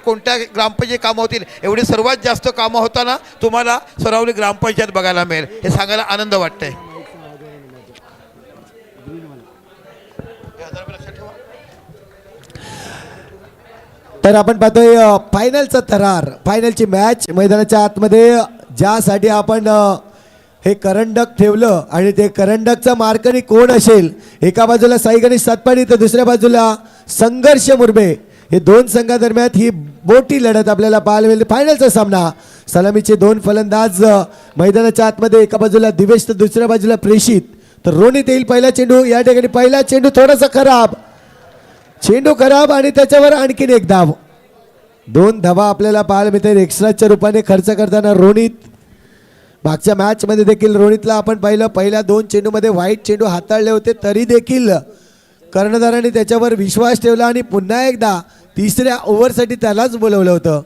कोणत्या ग्रामपंचायत कामं होतील, एवढी सर्वात जास्त कामं होताना तुम्हाला सरावली ग्रामपंचायत बघायला मिळेल, हे सांगायला आनंद वाटतंय. तर आपण पाहतोय फायनलचा थरार, फायनलची मॅच मैदानाच्या आतमध्ये, ज्यासाठी आपण हे करंडक ठेवलं आणि ते करंडकचा मार्करी कोण असेल, एका बाजूला साई गणेश सातपाडी तर दुसऱ्या बाजूला संघर्ष मुरबे, हे दोन संघादरम्यान ही मोठी लढत आपल्याला पाहायला मिळते. फायनलचा सामना, सलामीचे दोन फलंदाज मैदानाच्या आतमध्ये, एका बाजूला दिवेश तर दुसऱ्या बाजूला प्रेषित. तर रोनित येईल पहिला चेंडू, या ठिकाणी पहिला चेंडू थोडासा खराब, चेंडू खराब आणि त्याच्यावर आणखीन एक धाव. दोन धावा आपल्याला पाहायला मिळते एक्स्ट्राच्या रूपाने खर्च करताना रोनित. मागच्या मॅच मध्ये देखील रोनितला आपण पाहिलं, पहिल्या दोन चेंडूमध्ये वाईट चेंडू हाताळले होते, तरी देखील कर्णधाराने त्याच्यावर विश्वास ठेवला आणि पुन्हा एकदा तिसऱ्या ओव्हरसाठी त्यालाच बोलवलं होतं.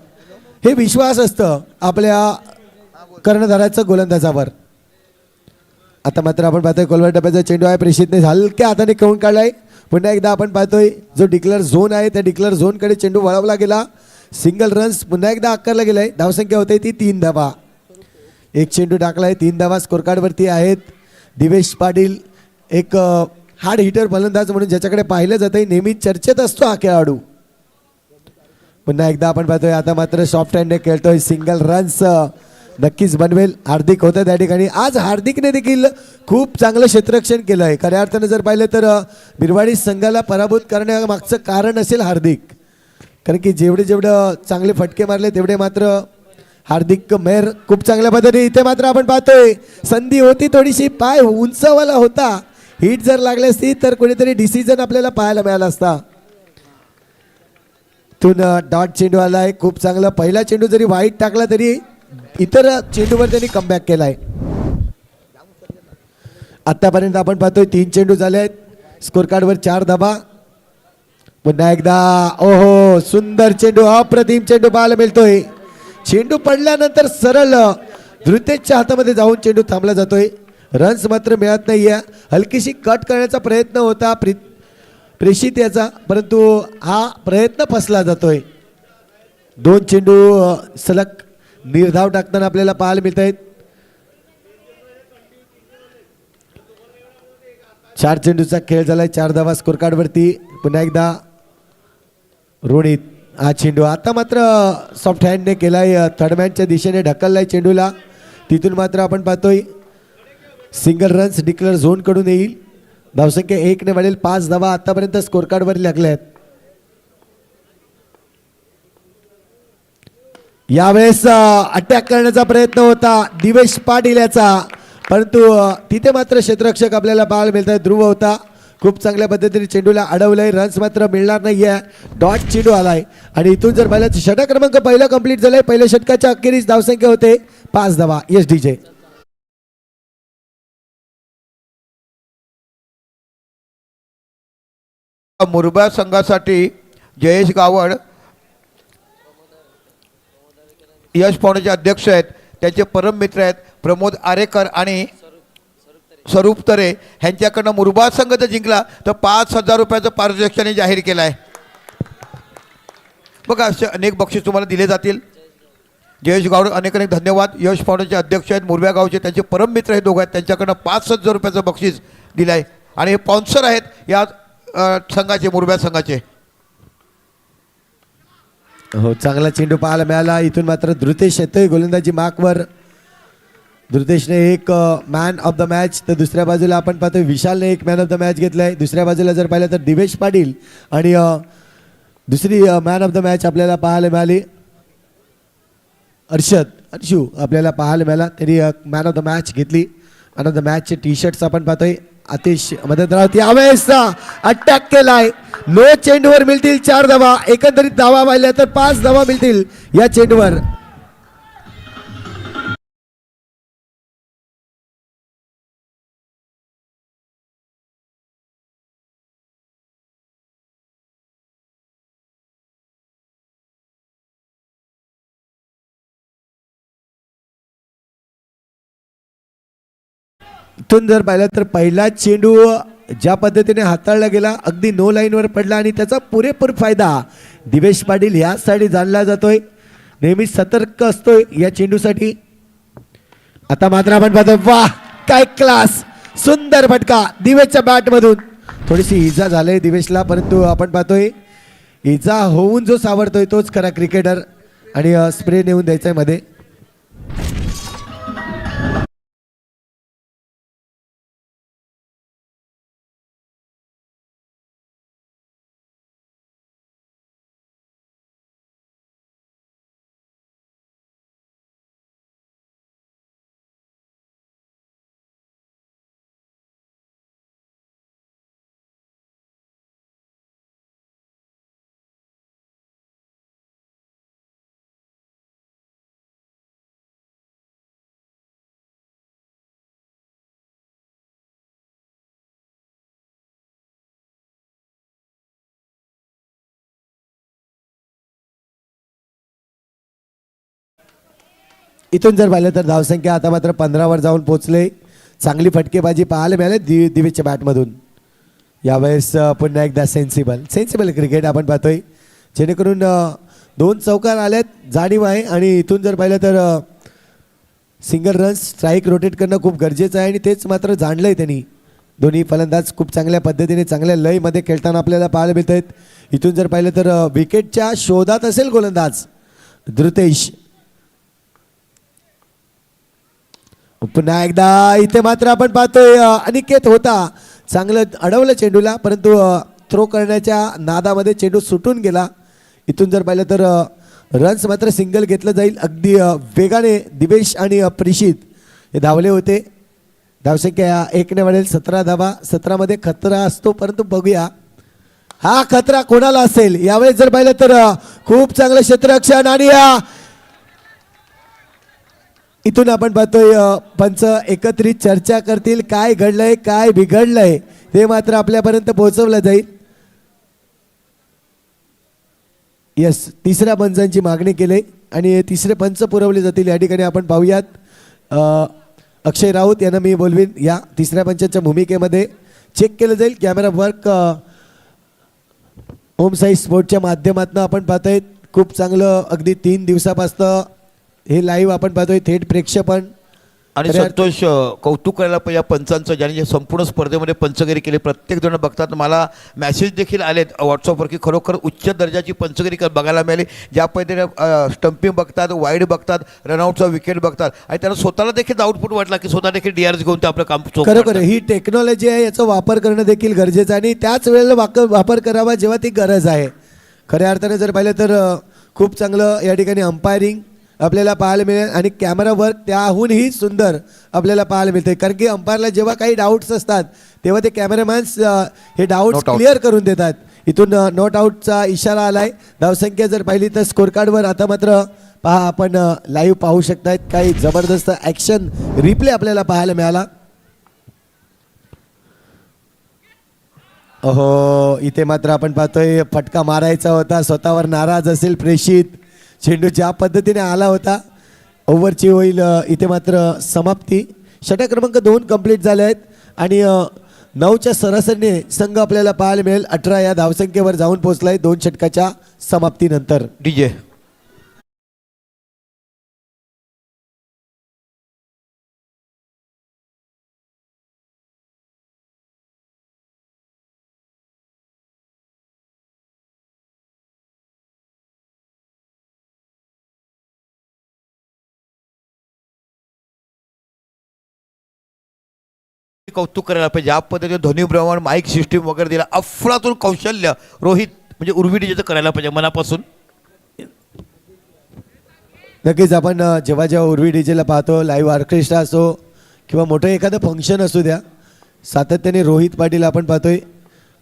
हे विश्वास असतं आपल्या कर्णधाराचं गोलंदाजावर. आता मात्र आपण पाहतोय कोलवर डब्याचा चेंडू आहे, प्रेषितने हलक्या हाताने खेळून काढलाय. पुन्हा एकदा आपण पाहतोय जो डिक्लेअर झोन आहे त्या डिक्लेअर झोनकडे चेंडू वळवला गेला, सिंगल रन्स पुन्हा एकदा आकारला गेलाय. धावसंख्या होते ती 3 धावा. एक चेंडू टाकलाय, 3 धावा स्कोर कार्डवरती आहेत. दिवेश पाटील एक हार्ड हिटर फलंदाज म्हणून ज्याच्याकडे पाहिलं जातंय, नेहमी चर्चेत असतो हा खेळाडू. पुन्हा एकदा आपण पाहतोय आता मात्र सॉफ्ट हँडने खेळतोय, सिंगल रन्स नक्कीच बनवेल. हार्दिक होतं त्या ठिकाणी. आज हार्दिकने देखील खूप चांगलं क्षेत्ररक्षण केलं आहे. खऱ्या अर्थानं जर पाहिलं तर बिरवाडी संघाला पराभूत करण्यामागचं कारण असेल हार्दिक, कारण की जेवढं चांगले फटके मारले तेवढे मात्र हार्दिक मेहर खूप चांगल्या पद्धतीने. इथे मात्र आपण पाहतोय संधी होती थोडीशी, पाय उंचवाला होता, हिट जर लागली असती तर कोणीतरी डिसिजन आपल्याला पाहायला मिळाला असता. तून डॉट चेंडू आलाय, खूप चांगलं. पहिला चेंडू जरी वाईट टाकला तरी इतर चेंडूवर त्यांनी कमबॅक केलाय. आतापर्यंत आपण पाहतोय 3 चेंडू झाले आहेत, स्कोर कार्डवर 4 धावा. पुन्हा एकदा ओहो, सुंदर चेंडू, अप्रतिम चेंडू पाहायला मिळतोय. चेंडू पडल्यानंतर सरळ धृतेशच्या हातामध्ये जाऊन चेंडू थांबला जातोय. रन्स मात्र मिळत नाहीये. हलकीशी कट करण्याचा प्रयत्न होता प्रेषित याचा, परंतु हा प्रयत्न फसला जातोय. 2 चेंडू सलग निर्धाव टाकताना आपल्याला पाहायला मिळत आहेत. 4 चेंडूचा खेळ झालाय, 4 धावा स्कोर कार्डवरती. पुन्हा एकदा रोनित हा चेंडू आता मात्र सॉफ्ट हँडने केलाय, थर्डमॅनच्या दिशेने ढकललाय चेंडूला. तिथून मात्र आपण पाहतोय सिंगल रन्स डिक्लेअर झोन कडून येईल. धावसंख्या 1 ने वाढेल. 5 धावा आतापर्यंत स्कोर कार्डवर लागल्या आहेत. यावेळेस अटॅक करण्याचा प्रयत्न होता दिवेश पाटील याचा, परंतु तिथे मात्र क्षेत्ररक्षक आपल्याला पाहायला मिळतात. ध्रुव होता, खूप चांगल्या पद्धतीने चेंडूला अडवलंय. रन्स मात्र मिळणार नाहीये. डॉट चेंडू आलाय आणि इथून जर पाहिलं तर षटक क्रमांक पहिला कंप्लीट झालाय. पहिल्या षटकाच्या अखेरीस धावसंख्या होते 5 धावा. Yes DJ. मुरबा संघासाठी जयेश गावड यश फाउंडेशनचे अध्यक्ष आहेत, त्यांचे परम मित्र आहेत प्रमोद आरेकर आणि स्वरूप तरे. ह्यांच्याकडनं मुरबा संघ जर जिंकला तर 5,000 रुपयाचं पारितोषिक त्यांनी जाहीर केलं आहे. बघा असे अनेक बक्षीस तुम्हाला दिले जातील. जयेश गावड अनेक अनेक धन्यवाद. यश फाउंडेशनचे अध्यक्ष आहेत मुरब्या गावचे, त्यांचे परम मित्र हे दोघं आहेत. त्यांच्याकडनं 5,000 रुपयाचं बक्षीस दिलं आहे आणि हे स्पॉन्सर आहेत या संघाचे, मुरब्या संघाचे. हो, चांगला चेंडू पाहायला मिळाला. इथून मात्र धृतेश येतोय गोलंदाजी मार्कवर. धृतेशने एक मॅन ऑफ द मॅच, तर दुसऱ्या बाजूला आपण पाहतोय विशालने एक मॅन ऑफ द मॅच घेतलाय. दुसऱ्या बाजूला जर पाहिलं तर दिवेश पाटील आणि दुसरी मॅन ऑफ द मॅच आपल्याला पाहायला मिळाली अर्शू आपल्याला पाहायला मिळाला. त्यांनी मॅन ऑफ द मॅच घेतली. मॅन ऑफ द मॅचचे टी शर्ट्स आपण पाहतोय. आतिश मदत राहत यावेळेस अटॅक केलाय. नो चेंडूवर मिळतील 4 धावा. एकंदरीत धावा पाहिल्या तर 5 धावा मिळतील या चेंडूवर. इथून जर पाहिलं तर पहिला चेंडू ज्या पद्धतीने हाताळला गेला अगदी नो लाईनवर पडला आणि त्याचा पुरेपूर फायदा दिवेश पाटील यासाठी जाणला जातोय. नेहमी सतर्क असतोय या चेंडूसाठी. आता मात्र आपण पाहतो वाह काय क्लास सुंदर फटका दिवेशच्या बॅट मधून. थोडीशी इजा झाली दिवेशला परंतु आपण पाहतोय इजा होऊन जो सावरतोय तोच खरा क्रिकेटर आणि स्प्रे नेऊन द्यायचा मध्ये. इथून जर पाहिलं तर धावसंख्या आता मात्र 15 वर जाऊन पोहोचले. चांगली फटकेबाजी पाहायला मिळाली दिवेशच्या बॅटमधून. यावेळेस पुन्हा एकदा सेन्सिबल क्रिकेट आपण पाहतोय जेणेकरून 2 चौकार आल्यात जाणीव आहे. आणि इथून जर पाहिलं तर सिंगल रन्स स्ट्राईक रोटेट करणं खूप गरजेचं आहे आणि तेच मात्र जाणलंय त्यांनी. दोन्ही फलंदाज खूप चांगल्या पद्धतीने चांगल्या लयमध्ये खेळताना आपल्याला पाहायला मिळत आहेत. इथून जर पाहिलं तर विकेटच्या शोधात असेल गोलंदाज धृतेश. पुन्हा एकदा इथे मात्र आपण पाहतोय अनिकेत होता चांगलं अडवलं चेंडूला परंतु थ्रो करण्याच्या नादामध्ये चेंडू सुटून गेला. इथून जर पाहिलं तर रन्स मात्र सिंगल घेतलं जाईल. अगदी वेगाने दिवेश आणि प्रिशित हे धावले होते. धावसंख्या 1 ने वाढेल 17 धावा. 17 मध्ये खतरा असतो परंतु बघूया हा खतरा कोणाला असेल. यावेळेस जर पाहिलं तर खूप चांगलं क्षेत्ररक्षण आणि इथून आपण पाहतोय पंच एकत्रित चर्चा करतील काय घडलंय काय बिघडलंय ते मात्र आपल्यापर्यंत पोहोचवलं जाईल. यस तिसऱ्या पंचांची मागणी केली आणि तिसरे पंच पुरवले जातील. या ठिकाणी आपण पाहूयात अक्षय राऊत यांना मी बोलवीन या तिसऱ्या पंचाच्या भूमिकेमध्ये. चेक केलं जाईल कॅमेरा वर्क ओम साई स्पोर्टच्या माध्यमातून आपण पाहतोय खूप चांगलं अगदी 3 दिवसापासून हे लाईव्ह आपण पाहतोय थेट प्रेक्षेपण. आणि संतोष कौतुक करायला पाहिजे या पंचांचं ज्यांनी संपूर्ण स्पर्धेमध्ये पंचगिरी केली. प्रत्येक जण बघतात मला मेसेज देखील आलेत व्हॉट्सअपवर की खरोखर उच्च दर्जाची पंचगिरी बघायला मिळाली. ज्या पद्धतीने स्टंपिंग बघतात वाईड बघतात रनआउटचा विकेट बघतात आणि त्यांना स्वतःला देखील आउटपुट वाटला की स्वतः देखील DRS घेऊन ते आपलं काम खरोखर ही टेक्नॉलॉजी आहे याचा वापर करणं देखील गरजेचं आहे आणि त्याच वेळेला वापर करावा जेव्हा ती गरज आहे. खऱ्या अर्थाने जर पाहिलं तर खूप चांगलं या ठिकाणी अंपायरिंग आपल्याला पाहायला मिळेल आणि कॅमेरा वर्क त्याहूनही सुंदर आपल्याला पाहायला मिळते. कारण की अंपायरला जेव्हा काही डाऊट्स असतात तेव्हा ते कॅमेरामॅन्स हे डाऊट्स क्लिअर करून देतात. इथून नॉट आऊटचा इशारा आलाय. धावसंख्या जर पाहिली तर स्कोर कार्डवर आता मात्र पहा आपण लाईव्ह पाहू शकतायत काही जबरदस्त ॲक्शन रिप्ले आपल्याला पाहायला मिळाला. अहो इथे मात्र आपण पाहतोय फटका मारायचा होता स्वतःवर नाराज असेल प्रेषित. चेंडू ज्या पद्धतीने आला होता ओव्हरची होईल इथे मात्र समाप्ती. षटक क्रमांक 2 कंप्लीट झाले आहेत आणि 9च्या सरासरीने संघ आपल्याला पाहायला मिळेल 18 या धावसंख्येवर जाऊन पोहोचलाय 2 षटकाच्या समाप्तीनंतर. DJ कौतुक करायला पाहिजे. ज्या पद्धतीने ध्वनी ब्रह्मांड माईक सिस्टीम वगैरे दिला अफलातून कौशल्य रोहित म्हणजे उर्वी डीजेचं करायला पाहिजे मनापासून. नक्कीच आपण जेव्हा जेव्हा उर्वी डीजेला पाहतो लाईव्ह ऑर्केस्ट्रा असो किंवा मोठं एखादं फंक्शन असू द्या सातत्याने रोहित पाटील आपण पाहतोय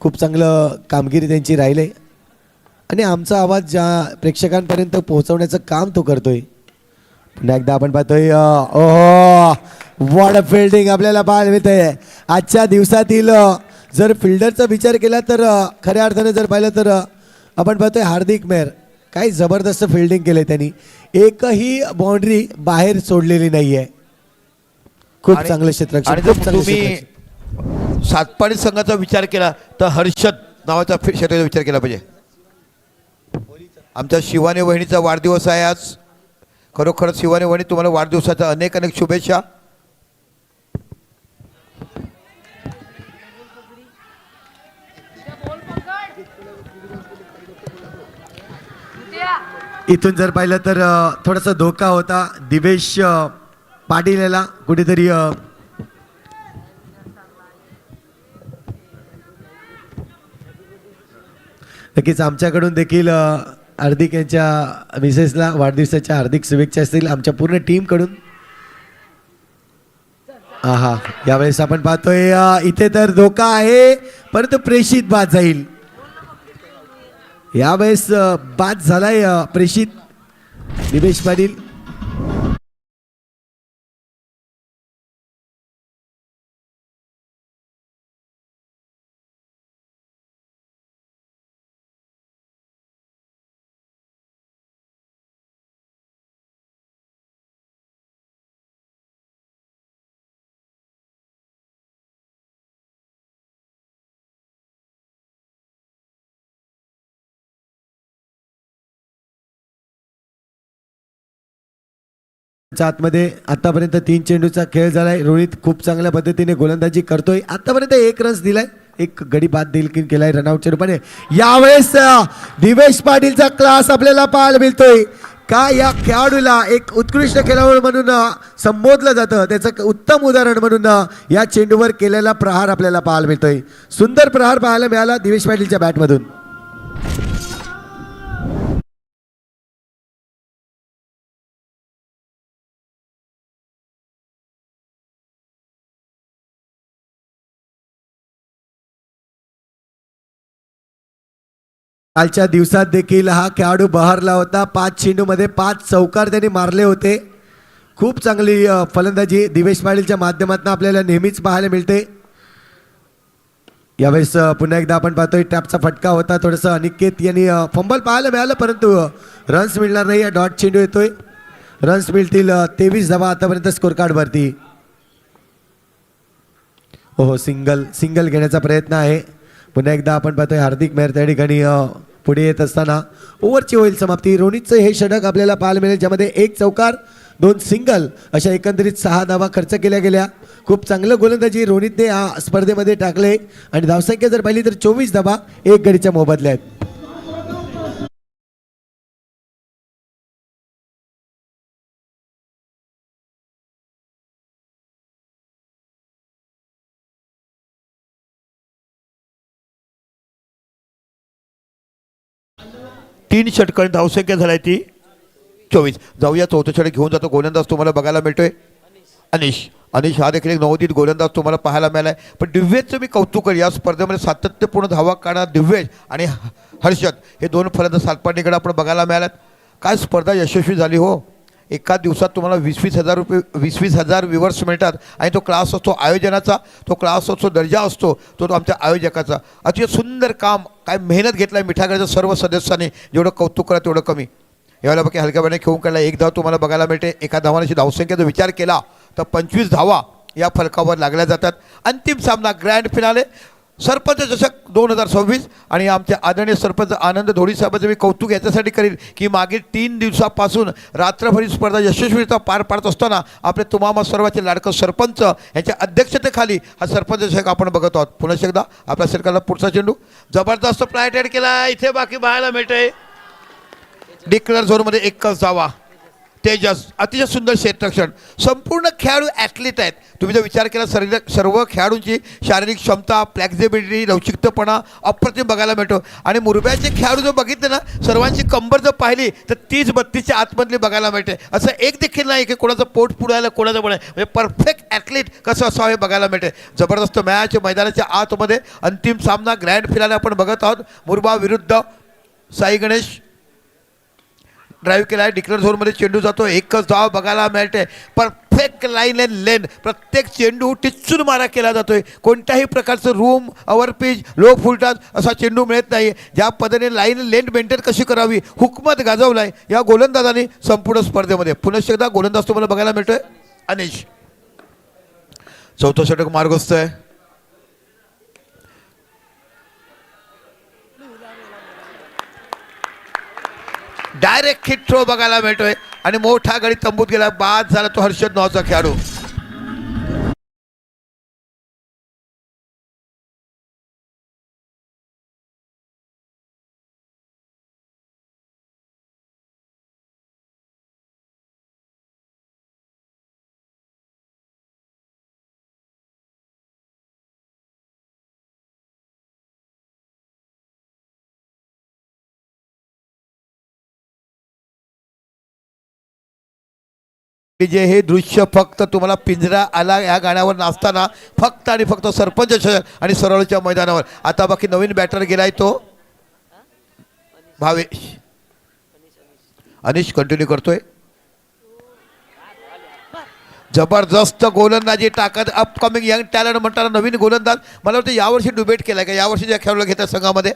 खूप चांगलं कामगिरी त्यांची राहिले आणि आमचा आवाज ज्या प्रेक्षकांपर्यंत पोहोचवण्याचं काम तो करतोय. पुन्हा एकदा आपण पाहतोय ओहो वॉट फिल्डिंग आपल्याला पाहायला मिळतंय. आजच्या दिवसातील जर फिल्डरचा विचार केला तर खऱ्या अर्थाने जर पाहिलं तर आपण पाहतोय हार्दिक मेहर काय जबरदस्त फिल्डिंग केले त्यांनी. एकही बाउंड्री बाहेर सोडलेली नाहीये. खूप चांगलं क्षेत्ररक्षण. आणि तुम्ही सातपाडी संघाचा विचार केला तर हर्षद नावाचा षटकाचा विचार केला पाहिजे. आमच्या शिवानी वहिनीचा वाढदिवस आहे आज. खरोखर शिवानी वहिनी तुम्हाला वाढदिवसाच्या अनेक अनेक शुभेच्छा. इथून जर पाहिलं तर थोडासा धोका होता. दिवेश पाटील याला कुठेतरी नक्कीच आमच्याकडून देखील हार्दिक यांच्या मिसेसला वाढदिवसाच्या हार्दिक शुभेच्छा असतील आमच्या पूर्ण टीमकडून. हा यावेळेस आपण पाहतोय इथे तर धोका आहे परंतु प्रेषित बाद जाईल. यावेळेस बाद झालाय प्रेषित दिवेश पाटील. आतमध्ये आतापर्यंत 3 चेंडूचा खेळ झालाय. रोहित खूप चांगल्या पद्धतीने गोलंदाजी करतोय. आतापर्यंत 1 रन दिलाय, 1 गडी बाद देखील केलाय रनआउटच्या रूपाने. यावेळेस दिवेश पाटीलचा क्लास आपल्याला पाहायला मिळतोय. का या खेळाडूला एक उत्कृष्ट खेळाडू म्हणून संबोधलं जातं, त्याचं उत्तम उदाहरण म्हणून या चेंडूवर केलेला प्रहार आपल्याला पाहायला मिळतोय. सुंदर प्रहार पाहायला मिळाला दिवेश पाटीलच्या बॅटमधून. कालच्या दिवसात देखील हा खेळाडू बहरला होता. 5 चेंडूमध्ये 5 चौकार त्याने मारले होते. खूप चांगली फलंदाजी दिवेश पाटीलच्या माध्यमातून आपल्याला नेहमीच पाहायला मिळते. यावेळेस पुन्हा एकदा आपण पाहतोय टॅपचा फटका होता. थोडंसं अनिकेत यांनी फंबल पाहायला मिळालं परंतु रन्स मिळणार नाही. डॉट चेंडू येतोय. रन्स मिळतील 23 धावा आतापर्यंत स्कोर कार्डवरती. हो सिंगल घेण्याचा प्रयत्न आहे. पुन्हा एकदा आपण पाहतोय हार्दिक मेहर त्या ठिकाणी पुढे येत असताना ओव्हरची होईल समाप्ती. रोहितचं हे षटक आपल्याला पाहायला मिळेल ज्यामध्ये 1 चौकार 2 सिंगल अशा एकंदरीत 6 धावा खर्च केल्या गेल्या. खूप चांगलं गोलंदाजी रोहितने या स्पर्धेमध्ये टाकले आणि धावसंख्या जर पाहिली तर 24 धावा 1 गडीच्या मोबदल्या आहेत. तीन षटकांनी धावसंख्या झाली ती 24. जाऊया चौथं षटक घेऊन जातो गोलंदाज तुम्हाला बघायला मिळतोय अनिश हा देखील एक नवोदित गोलंदाज तुम्हाला पाहायला मिळालाय. पण दिव्येशचं मी कौतुक करेन. या स्पर्धेमध्ये सातत्यपूर्ण धावा काढणारा दिव्येश आणि हर्षद हे 2 फलंदाज सातपाडीकडे आपण बघायला मिळाल्यात. काय स्पर्धा यशस्वी झाली हो. एका दिवसात तुम्हाला 20-20 हजार रुपये 20-20 हजार व्ह्युअर्स मिळतात आणि तो क्लास असतो आयोजनाचा, तो क्लास असतो दर्जा असतो तो आमच्या आयोजकाचा. अतिशय सुंदर काम, काय मेहनत घेतला आहे मिठागडच्या सर्व सदस्यांनी. जेवढं कौतुक करा तेवढं कमी. यावेळेला बाकी हलक्यापणे खेळून काढला. 1 धाव तुम्हाला बघायला मिळते. एका धावांची धावसंख्येचा विचार केला तर 25 धावा या फलकावर लागल्या जातात. अंतिम सामना ग्रँड फिनाले सरपंच चषक 2026 आणि आमच्या आदरणीय सरपंच आनंद धोडी साहेबांचं मी कौतुक याच्यासाठी करेन की मागील 3 दिवसापासून रात्रभरी स्पर्धा यशस्वीरित्या पार पाडत असताना आपले तुम्हाला सर्वांचे लाडकं सरपंच यांच्या अध्यक्षतेखाली हा सरपंच चषक आपण बघत आहोत. पुन्हा एकदा आपल्या सरकारला पुढचा चेंडू जबरदस्त फ्लायटेड केला. इथे बाकी पाहायला मिळतंय डिक्लेअर झोनमध्ये 1च धावा. तेजस अतिशय सुंदर क्षेत्ररक्षण. संपूर्ण खेळाडू ॲथलीट आहेत. तुम्ही जर विचार केला सर्व खेळाडूंची शारीरिक क्षमता, फ्लेक्झिबिलिटी, लवचिकतेपणा अप्रतिम बघायला मिळतो. आणि मुरब्याचे खेळाडू जर बघितले ना सर्वांची कंबर जर पाहिली तर 30-32च्या आतमधली बघायला मिळते. असं एक देखील नाही की कोणाचं पोट पुढायला कोणाचं पण म्हणजे परफेक्ट ॲथलीट कसं असावं हे बघायला मिळते. जबरदस्त मॅच मैदानाच्या आतमध्ये अंतिम सामना ग्रँड फिनाले आपण बघत आहोत. मुरबा विरुद्ध साई गणेश. ड्राईव्ह केला आहे. डिक्लेअर झोनमध्ये चेंडू जातो. 1च धाव बघायला मिळते. परफेक्ट लाईन अँड लेन. प्रत्येक चेंडू टिचून मारा केला जातोय. कोणत्याही प्रकारचं रूम ओव्हरपिच लो फुलटॉस असा चेंडू मिळत नाही. ज्या पद्धतीने लाईन लेन मेंटेन कशी करावी हुकमत गाजवलाय या गोलंदाजाने संपूर्ण स्पर्धेमध्ये. पुन्हा एकदा गोलंदाज तुम्हाला बघायला मिळतोय अनिश. चौथं षटक मार्गस्थ आहे. डायरेक्ट हिट थ्रो बघायला मिळतोय आणि मोठा गडी तंबूत गेला. बाद झाला तो हर्षद नावाचा खेळाडू. की जे हे दृश्य फक्त तुम्हाला पिंजरा आला या गाण्यावर नाचताना फक्त आणि फक्त सरपंच चषक आणि सरळच्या मैदानावर. आता बाकी नवीन बॅटर गेलाय तो भावेश. अनिश कंटिन्यू करतोय. जबरदस्त गोलंदाजी ताकद. अपकमिंग यंग टॅलेंट म्हणताना नवीन गोलंदाज. मला वाटतं यावर्षी डिबेट केलाय का यावर्षी ज्या खेळाडूला घेतात संघामध्ये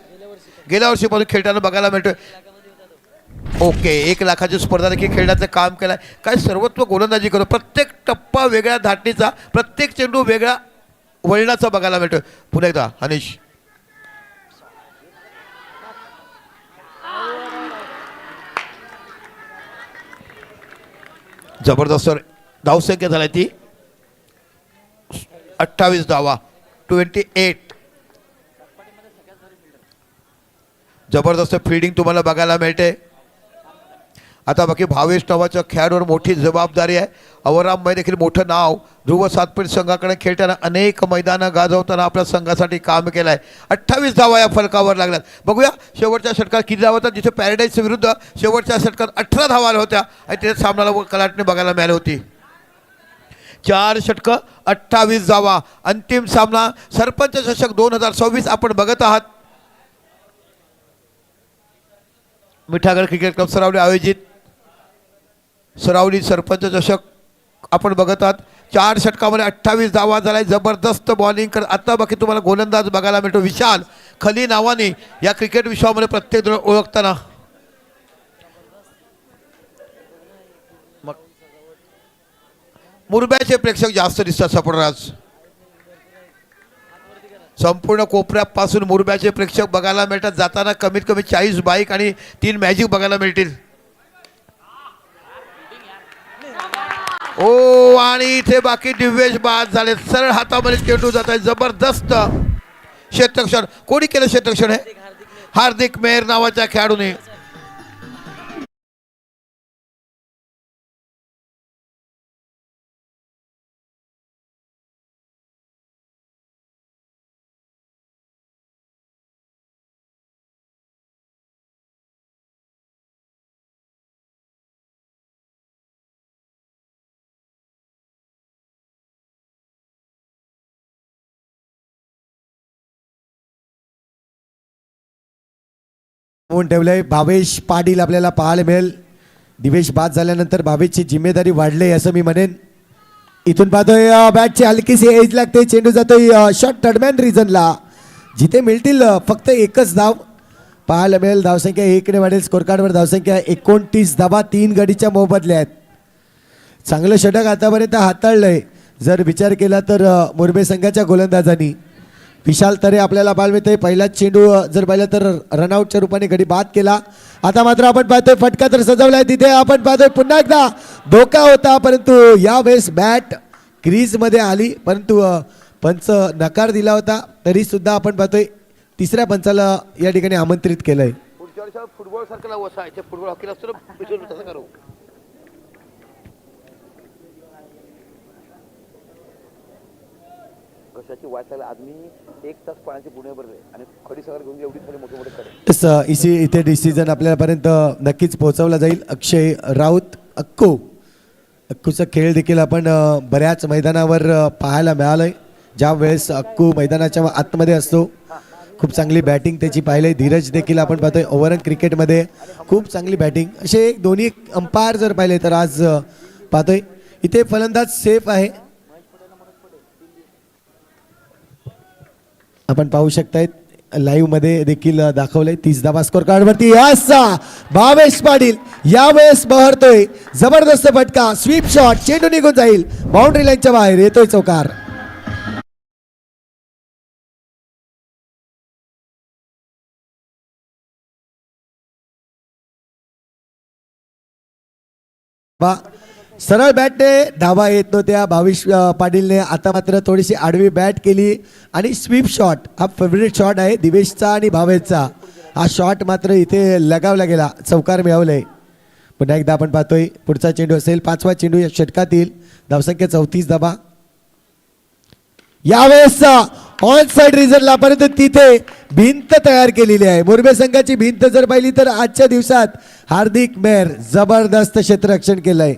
गेल्या वर्षीपासून खेळताना बघायला मिळतोय. ओके 1 लाखाची स्पर्धा देखील खेळण्याचं काम केलं आहे. काय सर्वत्व गोलंदाजी करू. प्रत्येक टप्पा वेगळ्या धाटणीचा प्रत्येक चेंडू वेगळ्या वळणाचा बघायला मिळतोय. पुन्हा एकदा अनिश. जबरदस्त धावसंख्या झाली ती 28 धावा 28. जबरदस्त फिल्डिंग तुम्हाला बघायला मिळते. आता बाकी भावेश नावाच्या खेळाडूवर मोठी जबाबदारी आहे. अवरामभाई देखील मोठं नाव. ध्रुव सातपीठ संघाकडे खेळताना अनेक मैदानं गाजवताना आपल्या संघासाठी काम केलं आहे. 28 धावा या फलकावर लागल्यात. बघूया शेवटच्या षटकात किती धावा होतात. जिथे पॅराडाईज विरुद्ध शेवटच्या षटकात 18 धावा आल्या होत्या आणि तिथे सामन्याला कलाटणी बघायला मिळाली होती. 4 षटकं 28 धावा. अंतिम सामना सरपंच चषक 2026 आपण बघत आहात. मिठागड क्रिकेट क्लब सरावली आयोजित सरावली सरपंच चषक आपण बघत आहात. 4 षटकामध्ये 28 धावा झालाय. जबरदस्त बॉलिंग करत आता बाकी तुम्हाला गोलंदाज बघायला मिळतो विशाल खली नावाने. या क्रिकेट विश्वामध्ये प्रत्येक जण ओळखताना मुरब्याचे प्रेक्षक जास्त दिसतात सपोर्टर आज. संपूर्ण कोपऱ्यापासून मुरब्याचे प्रेक्षक बघायला मिळतात. जाताना कमीत कमी 40 बाईक आणि 3 मॅजिक बघायला मिळतील. ओ आणि इथे बाकी दिव्येश बाद झाले. सरळ हातामध्ये चेंडू जात आहे. जबरदस्त क्षेत्ररक्षण. कोणी केलं क्षेत्ररक्षण हे हार्दिक मेहर नावाच्या खेळाडूने. होऊन ठेवलंय. भावेश पाटील आपल्याला पाहायला मिळेल. दिवेश बाद झाल्यानंतर भावेशची जिम्मेदारी वाढली असं मी म्हणेन. इथून पाहतोय बॅटची हलकीशी एज लागते. चेंडू जातोय शॉर्ट थर्डमॅन रिजनला जिथे मिळतील फक्त एकच धाव पाहायला मिळेल. धावसंख्या 1 ने वाढेल. स्कोर कार्डवर धावसंख्या 29 धावा 3 गडीच्या मोबदल्या आहेत. चांगलं षटक आतापर्यंत हाताळलंय जर विचार केला तर मुरबे संघाच्या गोलंदाजांनी. विशाल तरे आपल्याला पाहायला मिळतोय. पहिलाच चेंडू जर पाहिलं तर रनआउटच्या रूपाने गडी बाद केला. आता मात्र आपण पाहतोय फटका तर सजवलाय. तिथे आपण पाहतोय पुन्हा एकदा धोका होता परंतु यावेळेस बॅट क्रीजमध्ये आली परंतु पंच नकार दिला होता. तरी सुद्धा आपण पाहतोय तिसऱ्या पंचाला या ठिकाणी आमंत्रित केलंय. फुटबॉल सारखा वसा फुटबॉल हॉकीला असतो. कशाची वाट लागली. आदमी 1 तास पाण्याचे पुणे भरले आणि खडी सगळं घेऊन एवढी थोडी मोठे मोठे करे. इथे डिसिजन आपल्यापर्यंत नक्कीच पोहोचवला जाईल. अक्षय राऊत अक्कूचा खेळ देखील आपण बऱ्याच मैदानावर पाहायला मिळालंय. ज्या वेळेस अक्कू मैदानाच्या आतमध्ये असतो खूप चांगली बॅटिंग त्याची पाहिलंय. धीरज देखील आपण पाहतोय ओव्हरऑल क्रिकेटमध्ये खूप चांगली बॅटिंग. असे दोन्ही अंपायर जर पाहिले तर आज पाहतोय इथे फलंदाज सेफ आहे. आपण पाहू शकतायत लाईव्ह मध्ये देखील दाखवलंय. 30 धावा स्कोर कार्डवरती. असा भावेश पाटील यावेळेस बहरतोय. जबरदस्त फटका. Sweep shot. चेंडू निघून जाईल. बाउंड्री लाईनच्या बाहेर येतोय चौकार. वा सरळ बॅटने धावा येत नव्हत्या. भाविश पाटीलने आता मात्र थोडीशी आडवी बॅट केली आणि स्वीप शॉट हा फेवरेट शॉट आहे दिवेशचा आणि भावेशचा. हा शॉट मात्र इथे लगावला गेला, चौकार मिळवलंय. पुन्हा एकदा आपण पाहतोय पुढचा चेंडू असेल 5वा चेंडू या षटकातील. धावसंख्या 34 धावा. यावेळेसचा ऑन साइड रिझल्टला परंतु तिथे भिंत तयार केलेली आहे. मुरबे संघाची भिंत जर पाहिली तर आजच्या दिवसात हार्दिक मेहर जबरदस्त क्षेत्ररक्षण केलंय.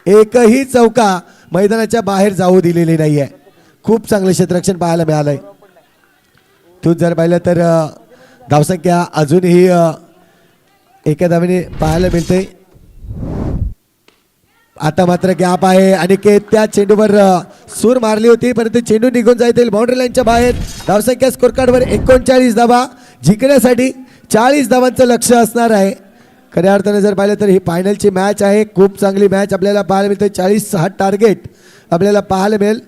एकही चौका मैदानाच्या बाहेर जाऊ दिलेली नाहीये. खूप चांगलं क्षेत्ररक्षण पाहायला मिळालंय. तू जर पाहिलं तर धावसंख्या अजूनही एका धावेने पाहायला मिळते. आता मात्र गॅप आहे आणि त्या चेंडूवर सूर मारली होती परंतु चेंडू निघून जाईल बाउंड्री लाईनच्या बाहेर. धावसंख्या स्कोर कार्डवर 39 धावा. जिंकण्यासाठी 40 धावांचं लक्ष असणार आहे. खऱ्या अर्थाने जर पाहिलं तर ही फायनलची मॅच आहे. खूप चांगली मॅच आपल्याला पाहायला मिळते. 40 हा टार्गेट आपल्याला पाहायला मिळेल.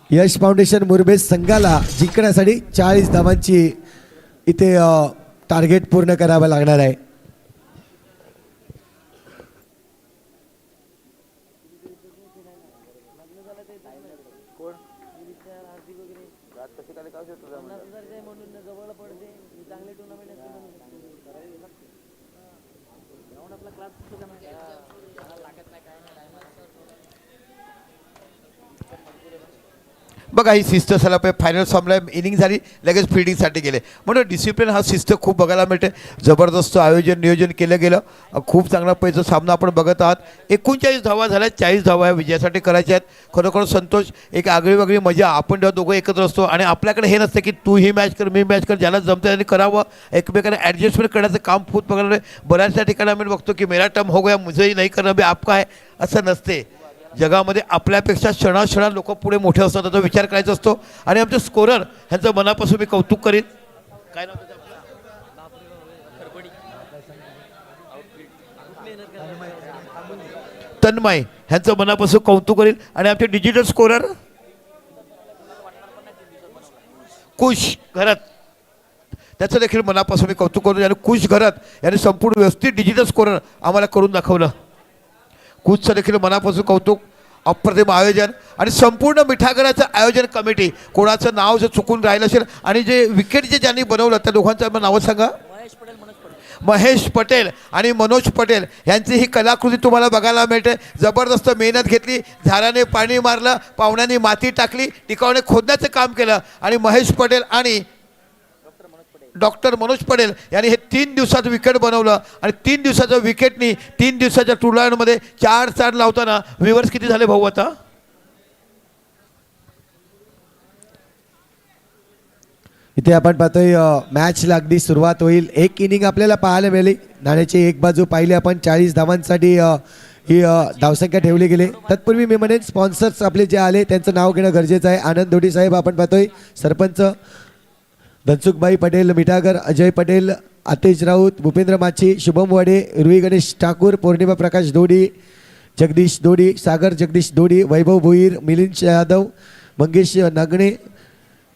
यश फाउंडेशन मुरबे संघाला जिंकण्यासाठी 40 धावांची इथे टार्गेट पूर्ण करावं लागणार आहे. बघा ही शिस्त झाला पाहिजे. फायनल संपला, इनिंग झाली, लगेच फिल्डिंगसाठी गेले. म्हणून डिसिप्लिन हा शिस्त खूप बघायला मिळते. जबरदस्त आयोजन नियोजन केलं गेलं. खूप चांगला पैसा सामना आपण बघत आहात. 39 धावा झाल्या, 40 धावा या विजयासाठी करायच्या आहेत. खरोखर संतोष. एक आगळी वेगळी मजा. आपण जेव्हा दोघं एकत्र असतो आणि आपल्याकडे हे नसतं की तू ही मॅच कर मी मॅच कर. ज्याला जमतं त्यांनी करावं. एकमेकांना ॲडजस्टमेंट करण्याचं काम खूप बघायला. बऱ्याचशा ठिकाणी आम्ही बघतो की मेरा टर्म हो गया मुझे नाही करणार बे आपका आहे, असं नसते. जगामध्ये आपल्यापेक्षा क्षणाक्षणा लोक पुढे मोठे असतात, त्याचा विचार करायचा असतो. आणि आमचे स्कोरर ह्यांचं मनापासून मी कौतुक करीन. काय नाव तन्मय ह्यांचं मनापासून कौतुक करीन. आणि आमचे डिजिटल स्कोरर कुश घरात, त्याचं देखील मनापासून मी कौतुक करून. आणि कुश घरात यांनी संपूर्ण व्यवस्थित डिजिटल स्कोरर आम्हाला करून दाखवलं. कुचचं देखील मनापासून कौतुक. अप्रतिम आयोजन आणि संपूर्ण मिठागराचं आयोजन कमिटी. कोणाचं नाव जर चुकून राहिलं असेल आणि जे विकेट जे ज्यांनी बनवलं त्या दोघांचं नावं सांगा. महेश पटेल आणि मनोज पटेल यांची ही कलाकृती तुम्हाला बघायला मिळते. जबरदस्त मेहनत घेतली. झाडाने पाणी मारलं, पाहुण्यांनी माती टाकली, टिकावणे खोदण्याचं काम केलं. आणि महेश पटेल आणि डॉक्टर मनोज पटेल यांनी हे 3 दिवसाचं विकेट बनवलं. आणि 3 दिवसाच्या विकेटनी 3 दिवसाच्या टुर्नामेंटमध्ये 4 लावताना व्ह्यूअर्स किती झाले भाऊ आता? इथे आपण पाहतोय मॅचला अगदी सुरुवात होईल. एक इनिंग आपल्याला पाहायला मिळाली. नाण्याची एक बाजू पाहिली आपण. 40 धावांसाठी ही धावसंख्या ठेवली गेली. तत्पूर्वी मी म्हणेन स्पॉन्सर्स आपले जे आले त्यांचं नाव घेणं गरजेचं आहे. आनंद दोडी साहेब आपण पाहतोय, सरपंच धनसुखबाई पटेल मिठागर, अजय पटेल, आतिश राऊत, भूपेंद्र माची, शुभम वाडे, रुई गणेश ठाकूर, पौर्णिमा प्रकाश दोडी, जगदीश दोडी, सागर जगदीश दोडी, वैभव भोईर, मिलिंद यादव, मंगेश नागणे,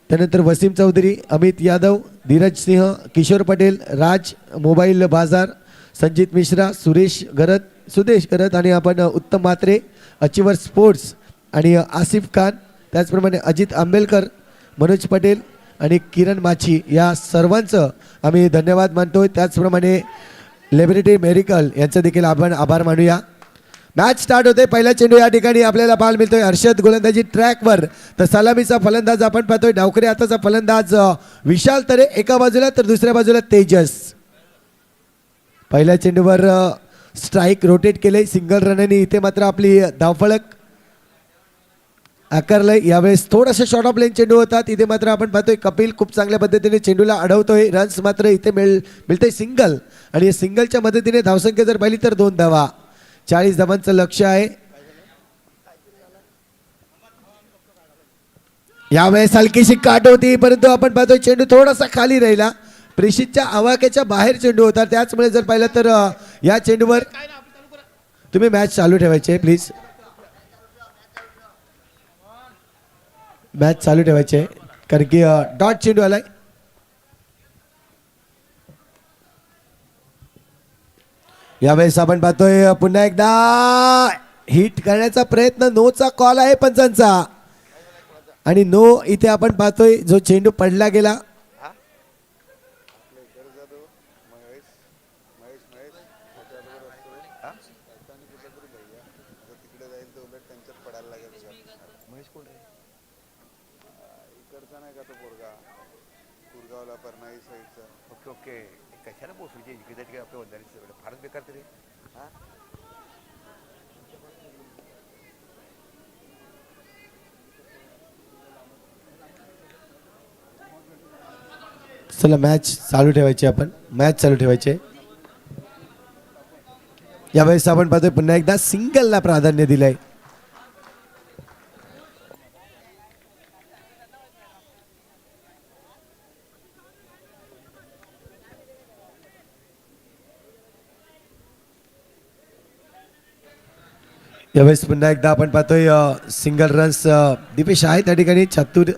त्यानंतर वसीम चौधरी, अमित यादव, धीरज सिंह, किशोर पटेल, राज मोबाईल बाजार, संजित मिश्रा, सुदेश गरत आणि आपण उत्तम मात्रे, अचिवर स्पोर्ट्स आणि आसिफ खान, त्याचप्रमाणे अजित आंबेलकर, मनोज पटेल आणि किरण माची या सर्वांचं आम्ही धन्यवाद मानतोय. त्याचप्रमाणे लिबर्टी मेडिकल यांचं देखील आपण आभार मानूया. मॅच स्टार्ट होते. पहिला चेंडू या ठिकाणी आपल्याला पाहायला मिळतोय हर्षद गोलंदाजी ट्रॅकवर. तर सलामीचा फलंदाज आपण पाहतोय डावखरे हाताचा फलंदाज विशाल तरे एका बाजूला तर दुसऱ्या बाजूला तेजस. पहिल्या चेंडूवर स्ट्राईक रोटेट केले सिंगल रननी. इथे मात्र आपली धावफलक आकारलंय. यावेळेस थोडासा शॉर्ट ऑफ लेन चेंडू होता. तिथे मात्र आपण पाहतोय कपिल खूप चांगल्या पद्धतीने चेंडूला अडवतोय. रन्स मात्र इथे मिळतंय सिंगल. आणि या सिंगलच्या मदतीने धावसंख्या जर पाहिली तर 2 धावा. 40 धावांचं लक्ष आहे. यावेळेस हलकीशी काट होती परंतु आपण पाहतोय चेंडू थोडासा खाली राहिला. प्रेषितच्या आवाक्याच्या बाहेर चेंडू होता. त्याचमुळे जर पाहिलं तर या चेंडूवर तुम्ही मॅच चालू ठेवायचे प्लीज. मॅच चालू ठेवायचे कारण की डॉट चेंडू आलाय. यावेळेस आपण पाहतोय पुन्हा एकदा हिट करण्याचा प्रयत्न, नोचा कॉल आहे पंचांचा आणि नो इथे आपण पाहतोय जो चेंडू पडला गेला. ओके ओके कशाला पोचली इकडे तिकडे आपल्या वंदाने फारच बेकार तरी हां. चला मॅच चालू ठेवायची, आपण मॅच चालू ठेवायची. यावेळेस आपण पाहतोय पुन्हा एकदा सिंगलला प्राधान्य दिलंय. यावेळेस पुन्हा एकदा आपण पाहतोय सिंगल रन्स दीपेश आहे त्या ठिकाणी. चतुर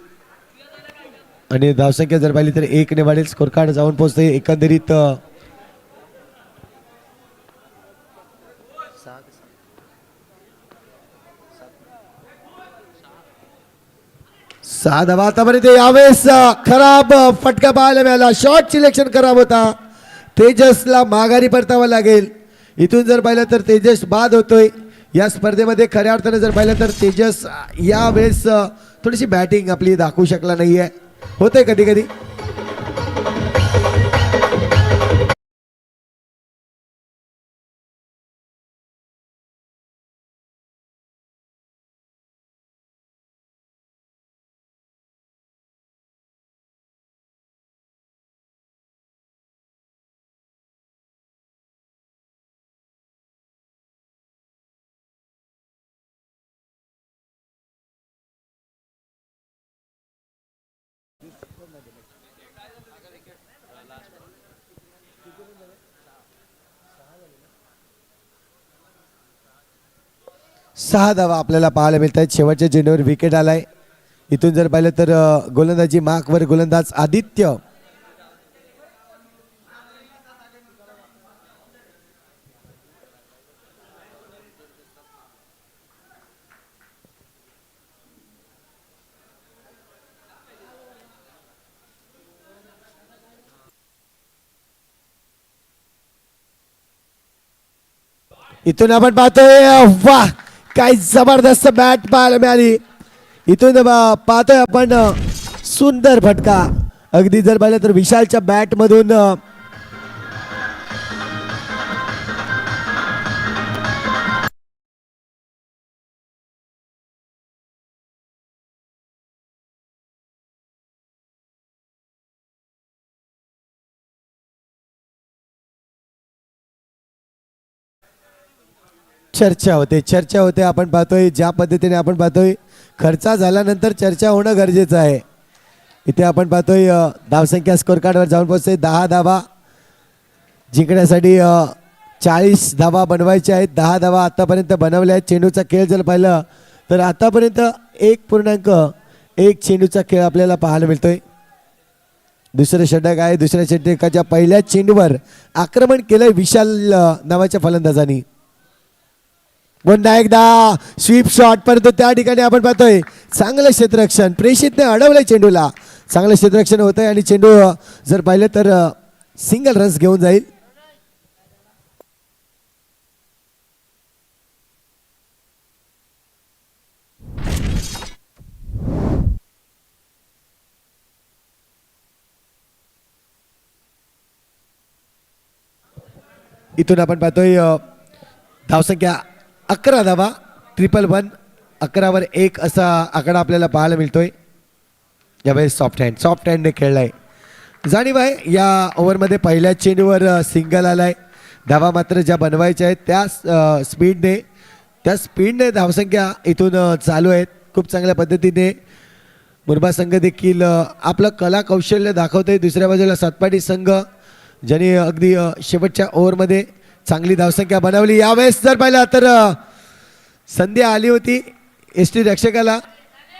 आणि धावसंख्या जर पाहिली तर 1 ने वाढेल. स्कोर कार्ड जाऊन पोहोचते एकंदरीत 6 धावा आतापर्यंत. यावेळेस खराब फटका पाहायला मिळाला, शॉर्ट सिलेक्शन खराब होता. तेजसला माघारी परतावा लागेल. इथून जर पाहिलं तर तेजस बाद होतोय या स्पर्धेमध्ये. खऱ्या अर्थाने जर पाहिलं तर तेजस यावेळेस थोडीशी बॅटिंग आपली दाखवू शकला नाहीये, होतंय कधी कधी. सहा धावा आपल्याला पाहायला मिळत आहेत. शेवटच्या चेंडूवर विकेट आलाय. इथून जर पाहिलं तर गोलंदाजी मार्कवर गोलंदाज आदित्य. इथून आपण पाहतोय वाह काय जबरदस्त बॅट पाहायला मिळाली. इथून पाहतोय आपण सुंदर फटका. अगदी जर पाहिलं तर विशालच्या बॅट मधून चर्चा होते. आपण पाहतोय ज्या पद्धतीने आपण पाहतोय खर्चा झाल्यानंतर चर्चा होणं गरजेचं आहे. इथे आपण पाहतोय धावसंख्या स्कोर कार्डवर जाऊन पोहोचते. 10 धावा जिंकण्यासाठी 40 धावा बनवायच्या आहेत. 10 धावा आतापर्यंत बनवल्या आहेत. चेंडूचा खेळ जर पाहिलं तर आतापर्यंत 1.1 चेंडूचा खेळ आपल्याला पाहायला मिळतोय. दुसरं षटक आहे. दुसऱ्या षटकाच्या पहिल्या चेंडूवर आक्रमण केलंय विशाल नावाच्या फलंदाजांनी. पुन्हा एकदा स्वीप शॉट, परंतु त्या ठिकाणी आपण पाहतोय चांगलं क्षेत्ररक्षण. प्रेषितने अडवलंय चेंडूला. चांगलं क्षेत्ररक्षण होत आहे आणि चेंडू जर पाहिलं तर सिंगल रन्स घेऊन जाईल. इथून आपण पाहतोय धावसंख्या 11 धावा. 111 11वर 1 असा आकडा आपल्याला पाहायला मिळतोय. यावेळेस सॉफ्ट हँडने खेळलाय. जाणीव आहे या ओव्हरमध्ये पहिल्या चेंडूवर सिंगल आलाय. धावा मात्र ज्या बनवायच्या आहेत त्या स्पीडने धावसंख्या इथून चालू आहेत. खूप चांगल्या पद्धतीने मुरबा संघ देखील आपलं कला कौशल्य दाखवतोय. दुसऱ्या बाजूला सातपाटी संघ ज्यांनी अगदी शेवटच्या ओव्हरमध्ये चांगली धावसंख्या बनवली. यावेळेस जर पाहिलं तर संधी आली होती एसटी रक्षकाला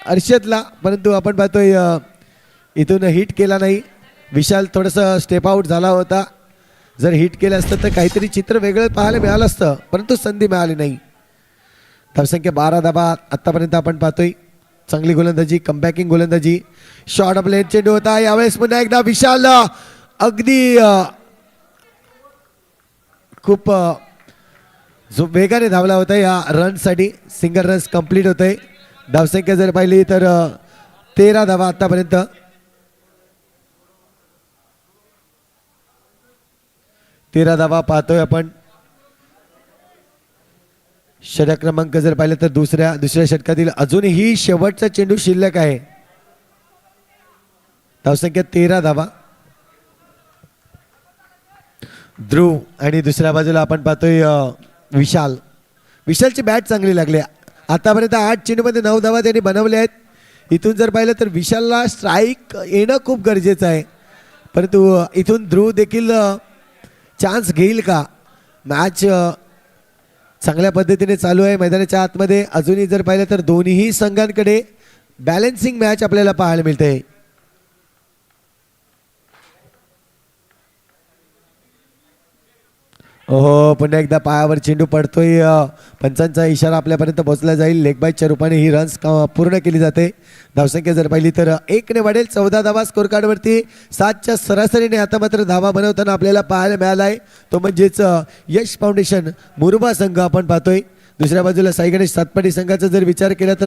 अर्षदला, परंतु आपण पाहतोय इथून हिट केला नाही. विशाल थोडंसं स्टेप आउट झाला होता. जर हिट केलं असतं तर काहीतरी चित्र वेगळं पाहायला मिळालं असतं, परंतु संधी मिळाली नाही. धावसंख्या 12 धावा आतापर्यंत आपण पाहतोय. चांगली गोलंदाजी, कमबॅकिंग गोलंदाजी. शॉर्ट ऑफ लेन चेंडू होता यावेळेस. पुन्हा एकदा विशाल अगदी खूप जो वेगाने धावला होता या रनसाठी. सिंगल रन्स कंप्लीट होते. धावसंख्या जर पाहिली तर 13 धावा आतापर्यंत. तेरा धावा पाहतोय आपण. षटक क्रमांक जर पाहिलं तर दुसऱ्या षटकातील अजूनही शेवटचा चेंडू शिल्लक आहे. धावसंख्या 13 धावा. ध्रुव आणि दुसऱ्या बाजूला आपण पाहतोय विशालची बॅट चांगली लागली. आतापर्यंत 8 चेंडूमध्ये 9 धावा त्यांनी बनवल्या आहेत. इथून जर पाहिलं तर विशालला स्ट्राईक येणं खूप गरजेचं आहे, परंतु इथून ध्रुव देखील चान्स घेईल का. मॅच चांगल्या पद्धतीने चालू आहे मैदानाच्या आतमध्ये. अजूनही जर पाहिलं तर दोन्ही संघांकडे बॅलन्सिंग मॅच आपल्याला पाहायला मिळते. हो, पुन्हा एकदा पायावर चेंडू पडतोय. पंचांचा इशारा आपल्यापर्यंत पोहोचला जाईल. लेग बायच्या रूपाने ही रन्स पूर्ण केली जाते. धावसंख्या जर पाहिली तर 1 ने वाढेल. 14 धावा स्कोर कार्डवरती. 7च्या सरासरीने आता मात्र धावा बनवताना आपल्याला पाहायला मिळाला आहे, तो म्हणजेच यश फाउंडेशन मुरुबा संघ आपण पाहतोय. दुसऱ्या बाजूला साई गणेश सातपाडी संघाचा जर विचार केला तर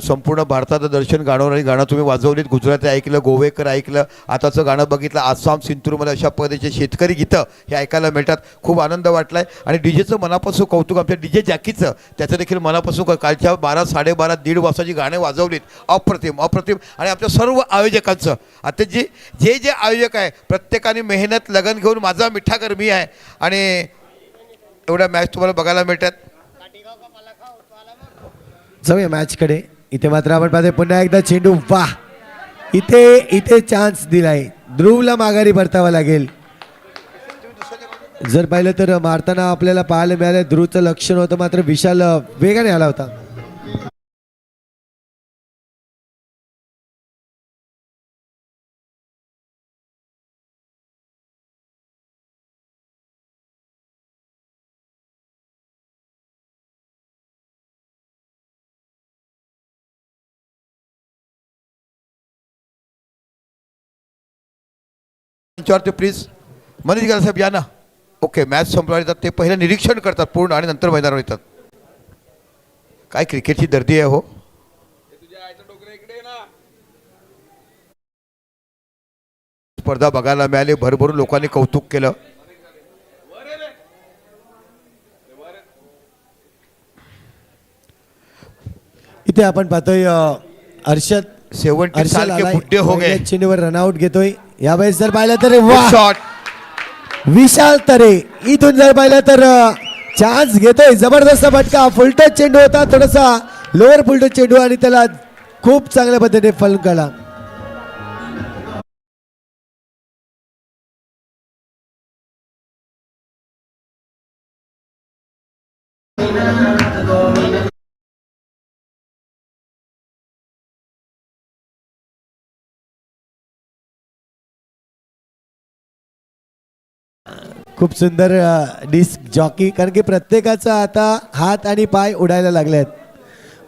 संपूर्ण भारतात दर्शन गाणवणारी गाणं तुम्ही वाजवलीत. गुजराती ऐकलं, गोवेकर ऐकलं, आताचं गाणं बघितलं. आसाम सिंतूरमध्ये अशा पद्धतीचे शेतकरी गीतं हे ऐकायला मिळतात. खूप आनंद वाटला आहे. आणि डीजेचं मनापासून कौतुक आमच्या डीजे जॅकीचं, त्याचं देखील मनापासून. कालच्या 12, 12:30, 1:30 वाजताची गाणे वाजवलीत. अप्रतिम अप्रतिम. आणि आमच्या सर्व आयोजकांचं, आता जे आयोजक आहे प्रत्येकाने मेहनत लगन घेऊन माझा मिठागर मी आहे. आणि एवढ्या मॅच तुम्हाला बघायला मिळतात. जाऊया मॅचकडे. इथे मात्र आपण पाहतोय पुन्हा एकदा चेंडू. वाह, इथे चान्स दिलाय. ध्रुवला माघारी परतावा लागेल. जर पाहिलं तर मारताना आपल्याला पाहायला मिळालं ध्रुवचं लक्षण होतं, मात्र विशाल वेगाने आला होता. ते प्लीज मनीष गाला साहेब या ना. ओके, मॅच संपल्यावर येतात ते, पहिलं निरीक्षण करतात पूर्ण आणि नंतर मैदानावर येतात. काय क्रिकेटची दर्दी आहे हो. स्पर्धा बघायला मिळाली, भरभरून लोकांनी कौतुक केलं. इथे आपण पाहतोय अर्षद 70 साल के बुड्ढे हो गए. चेंडूवर रनआउट घेतोय. यावेळेस जर पाहिलं तर शॉट विशाल तरे इथून जर पाहिलं तर चान्स घेतोय. जबरदस्त फटका. फुलटच चेंडू होता, थोडासा लोअर फुलटच चेंडू, आणि त्याला खूप चांगल्या पद्धतीने फलकाला. खूप सुंदर डिस्क जॉकी, कारण की प्रत्येकाचा आता हात आणि पाय उडायला लागले आहेत.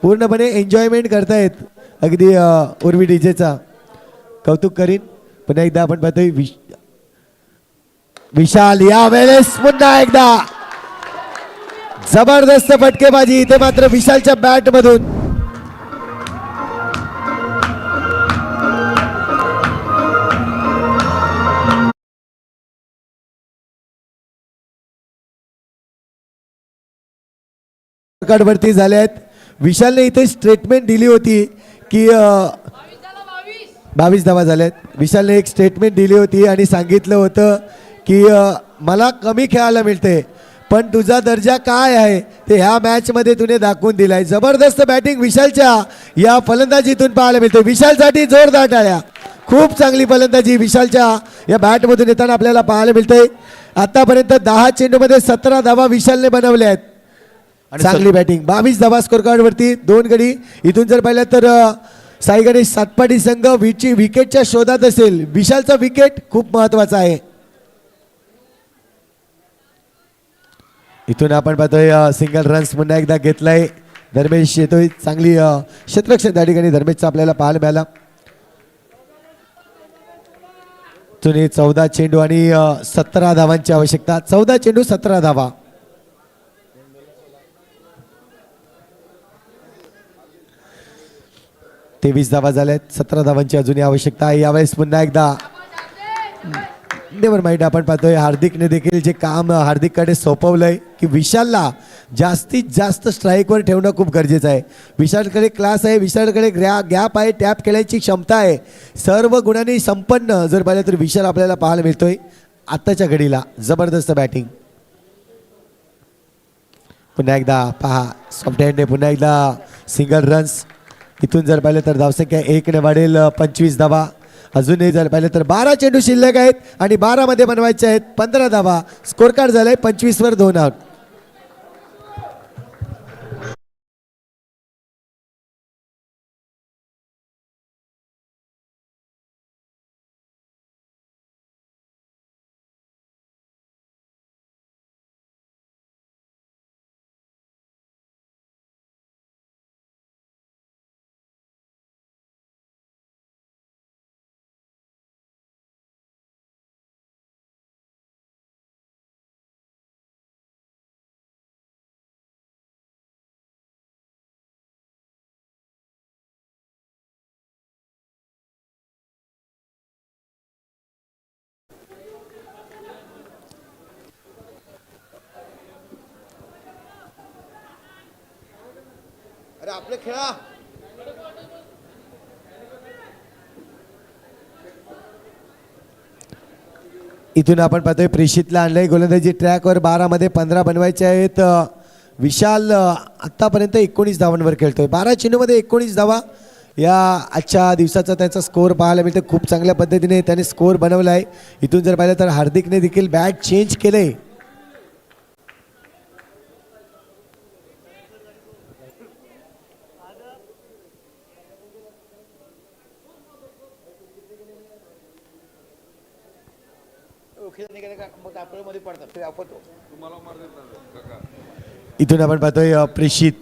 पूर्णपणे एन्जॉयमेंट करतायत. अगदी उर्वी डीजेचा कौतुक करीन. पुन्हा एकदा आपण पाहतोय विशाल यावेळेस पुन्हा एकदा जबरदस्त फटकेबाजी. इथे मात्र विशालच्या बॅट मधून वरती झाले आहेत. विशालने इथे स्टेटमेंट दिली होती की 22 धावा झाल्यात. विशालने एक स्टेटमेंट दिली होती आणि सांगितलं होतं की मला कमी खेळायला मिळते, पण तुझा दर्जा काय आहे ते ह्या मॅच मध्ये तुने दाखवून दिलाय. जबरदस्त बॅटिंग विशालच्या या फलंदाजीतून पाहायला मिळते. विशालसाठी जोरदार टाळ्या. खूप चांगली फलंदाजी विशालच्या या बॅटमधून येताना आपल्याला पाहायला मिळते. आतापर्यंत 10 चेंडूमध्ये 17 धावा विशालने बनवल्या आहेत. आणि चांगली बॅटिंग. 22 धावा स्कोर कार्ड वरती 2 गडी. इथून जर पाहिलं तर साई गणेश सातपाडी संघ विकेटच्या शोधात असेल. विशालचा विकेट खूप महत्वाचा आहे. इथून आपण पाहतोय सिंगल रन्स पुन्हा एकदा घेतलाय. धर्मेश येतोय. चांगली क्षेत्ररक्षण त्या ठिकाणी धर्मेशचा आपल्याला पाहायला मिळाला. इथून 14 चेंडू आणि 17 धावांची आवश्यकता. 14 चेंडू 17 धावा. तेवीस धावा झाल्यात. 17 धावांची अजूनही आवश्यकता आहे. यावेळेस पुन्हा एकदा नेवर माइंड आपण पाहतोय हार्दिकने देखील जे काम हार्दिककडे सोपवलंय की विशालला जास्तीत जास्त स्ट्राईकवर ठेवणं खूप गरजेचं आहे. विशालकडे क्लास आहे. विशालकडे गॅप आहे. टॅप खेळायची क्षमता आहे. सर्व गुणांनी संपन्न जर पाहिलं तर विशाल आपल्याला पाहायला मिळतोय आत्ताच्या घडीला. जबरदस्त बॅटिंग. पुन्हा एकदा पहा सॉफ्ट हँडने पुन्हा एकदा सिंगल रन्स. इथून जर पाहिलं तर धावसंख्या 1 ने वाढेल. 25 धावा. अजूनही जर पाहिलं तर 12 चेंडू शिल्लक आहेत आणि 12 मध्ये बनवायचे आहेत 15 धावा. स्कोर कार्ड झालाय 25 वर 2 आउट. अरे आपले खेळा. इथून आपण पाहतोय प्रेषितला आणलंय गोलंदाजी ट्रॅकवर. 12 मध्ये 15 बनवायचे आहेत. विशाल आतापर्यंत 19 धावांवर खेळतोय. 12 चेंडूमध्ये 19 धावा. या आजच्या दिवसाचा त्याचा स्कोर पाहायला मिळतो. खूप चांगल्या पद्धतीने त्याने स्कोर बनवला आहे. इथून जर पाहिलं तर हार्दिकने देखील बॅट चेंज केले. इथून आपण पाहतोय प्रेषित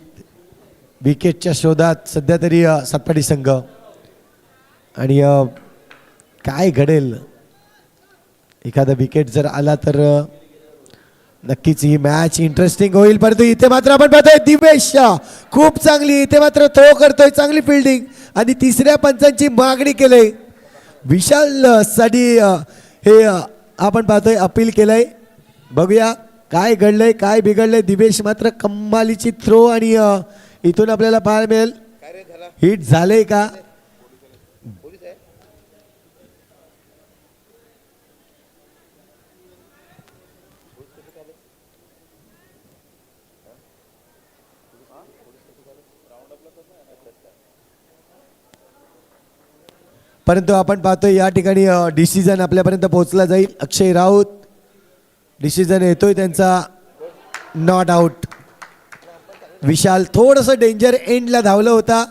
विकेटच्या शोधात सध्या तरी सातपाडी संघ. आणि काय घडेल एखादा विकेट जर आला तर नक्कीच ही मॅच इंटरेस्टिंग होईल. परंतु इथे मात्र आपण पाहतोय दिवेश खूप चांगली इथे मात्र थ्रो करतोय. चांगली फिल्डिंग आणि तिसऱ्या पंचांची मागणी केली. विशाल साठी हे आपण पाहतोय अपील केलंय. बघूया काय घडलंय काय बिघडलंय. दिवेश मात्र कमालीची थ्रो आणि इथून आपल्याला पाहायला मिळेल हिट झालंय का. परंतु आपण पाहतोय या ठिकाणी डिसिजन आपल्यापर्यंत पोहोचला जाईल. अक्षय राऊत डिसिजन येतोय त्यांचा. Not out. विशाल थोडंसं डेंजर एंडला धावलं होता.